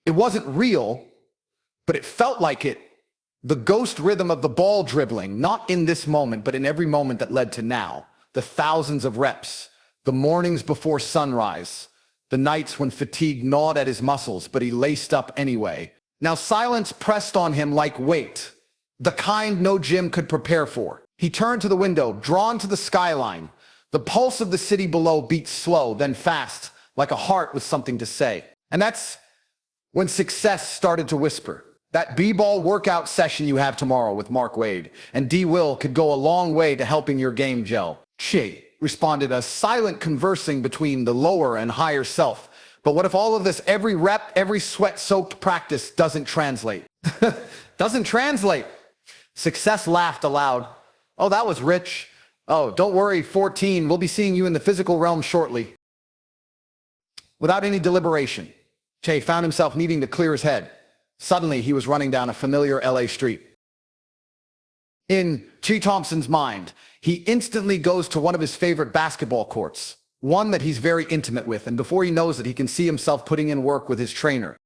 It wasn't real, but it felt like it. The ghost rhythm of the ball dribbling, not in this moment, but in every moment that led to now. The thousands of reps, the mornings before sunrise, the nights when fatigue gnawed at his muscles, but he laced up anyway. Now silence pressed on him like weight, the kind no gym could prepare for. He turned to the window, drawn to the skyline. The pulse of the city below beat slow, then fast, like a heart with something to say. And that's when success started to whisper. That b-ball workout session you have tomorrow with Mark Wade and D. Will could go a long way to helping your game gel. Che, responded, a silent conversing between the lower and higher self. But what if all of this, every rep, every sweat-soaked practice doesn't translate? Doesn't translate. Success laughed aloud. Oh, that was rich. Oh, don't worry, 14. We'll be seeing you in the physical realm shortly. Without any deliberation, Che found himself needing to clear his head. Suddenly, he was running down a familiar LA street. In Che Thompson's mind, he instantly goes to one of his favorite basketball courts, one that he's very intimate with, and before he knows it, he can see himself putting in work with his trainer.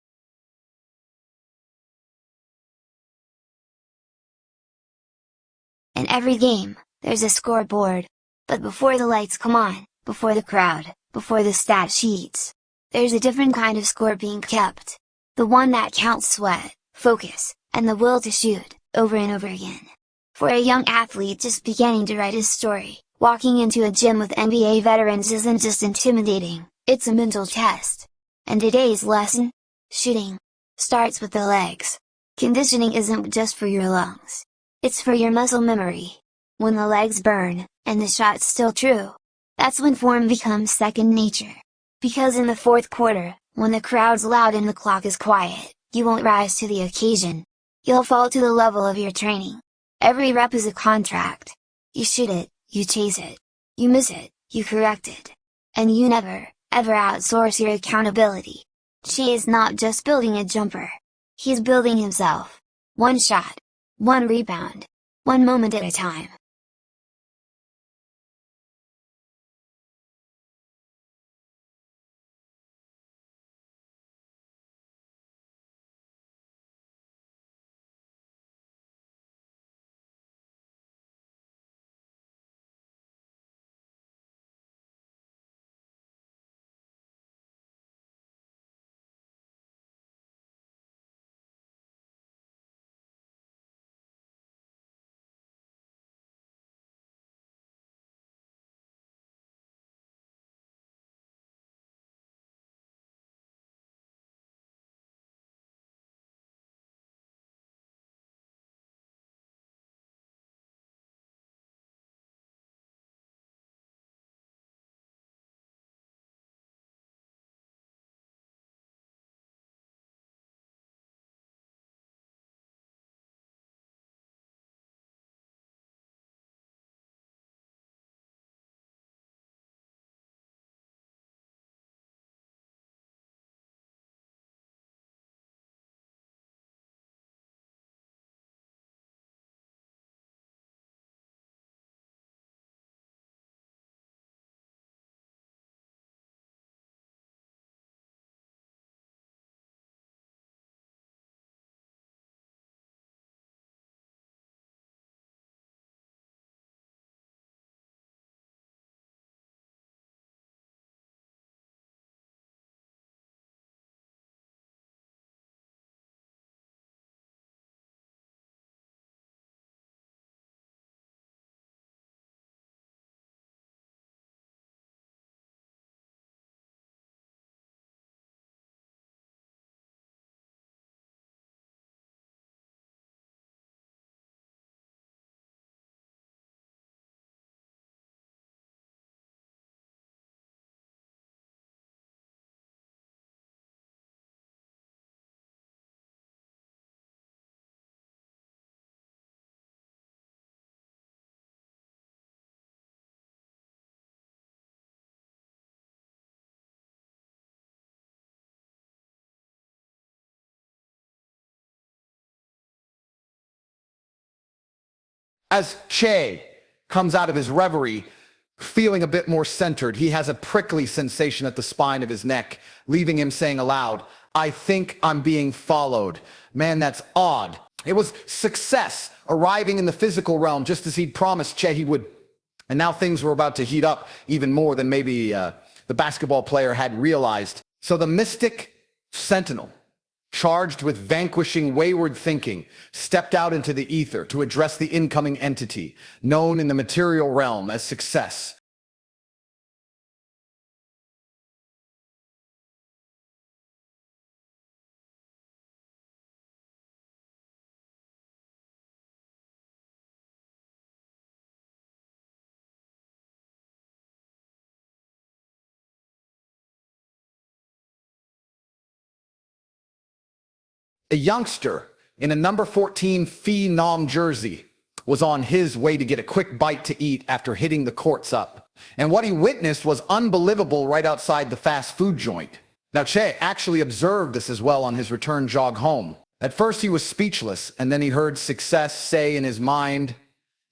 In every game, there's a scoreboard. But before the lights come on, before the crowd, before the stat sheets, there's a different kind of score being kept. The one that counts sweat, focus, and the will to shoot, over and over again. For a young athlete just beginning to write his story, walking into a gym with NBA veterans isn't just intimidating, it's a mental test. And today's lesson? Shooting starts with the legs. Conditioning isn't just for your lungs. It's for your muscle memory. When the legs burn, and the shot's still true, that's when form becomes second nature. Because in the fourth quarter, when the crowd's loud and the clock is quiet, you won't rise to the occasion. You'll fall to the level of your training. Every rep is a contract. You shoot it, you chase it. You miss it, you correct it. And you never, ever outsource your accountability. Che is not just building a jumper. He's building himself. One shot. One rebound. One moment at a time. As Che comes out of his reverie, feeling a bit more centered, he has a prickly sensation at the spine of his neck, leaving him saying aloud, I think I'm being followed. Man, that's odd. It was success arriving in the physical realm just as he'd promised Che he would. And now things were about to heat up even more than maybe the basketball player had realized. So the mystic sentinel, charged with vanquishing wayward thinking, stepped out into the ether to address the incoming entity, known in the material realm as success. A youngster in a number 14 FEE-NOM jersey was on his way to get a quick bite to eat after hitting the courts up. And what he witnessed was unbelievable right outside the fast food joint. Now, Che actually observed this as well on his return jog home. At first, he was speechless, and then he heard success say in his mind,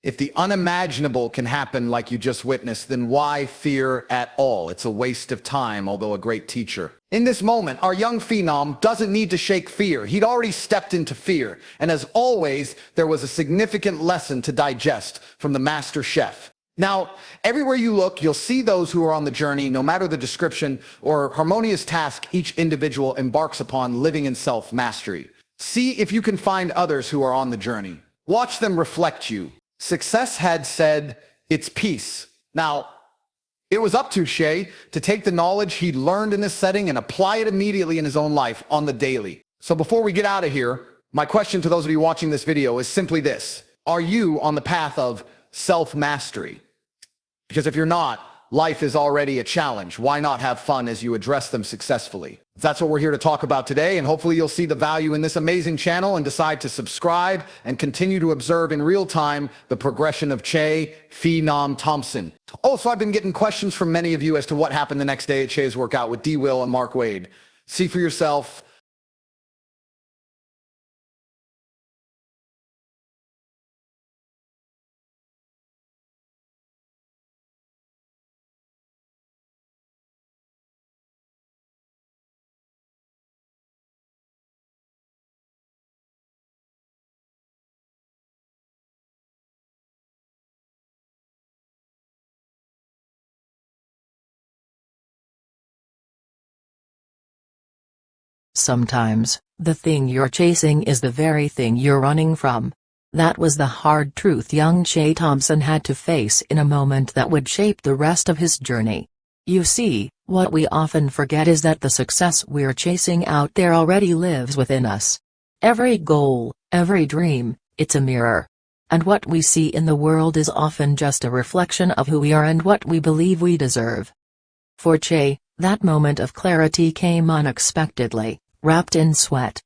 if the unimaginable can happen like you just witnessed, then why fear at all? It's a waste of time, although a great teacher. In this moment, our young phenom doesn't need to shake fear. He'd already stepped into fear. And as always, there was a significant lesson to digest from the master chef. Now, everywhere you look, you'll see those who are on the journey, no matter the description or harmonious task each individual embarks upon living in self-mastery. See if you can find others who are on the journey. Watch them reflect you. Success had said, it's peace. Now, it was up to Che to take the knowledge he'd learned in this setting and apply it immediately in his own life on the daily. So before we get out of here, my question to those of you watching this video is simply this. Are you on the path of self-mastery? Because if you're not, life is already a challenge. Why not have fun as you address them successfully? That's what we're here to talk about today, and hopefully you'll see the value in this amazing channel and decide to subscribe and continue to observe in real time the progression of Che, FEE-NOM, THOMPSON. Also, I've been getting questions from many of you as to what happened the next day at Che's workout with D. Will and Mark Wade. See for yourself. Sometimes, the thing you're chasing is the very thing you're running from. That was the hard truth young Che Thompson had to face in a moment that would shape the rest of his journey. You see, what we often forget is that the success we're chasing out there already lives within us. Every goal, every dream, it's a mirror. And what we see in the world is often just a reflection of who we are and what we believe we deserve. For Che, that moment of clarity came unexpectedly, wrapped in sweat.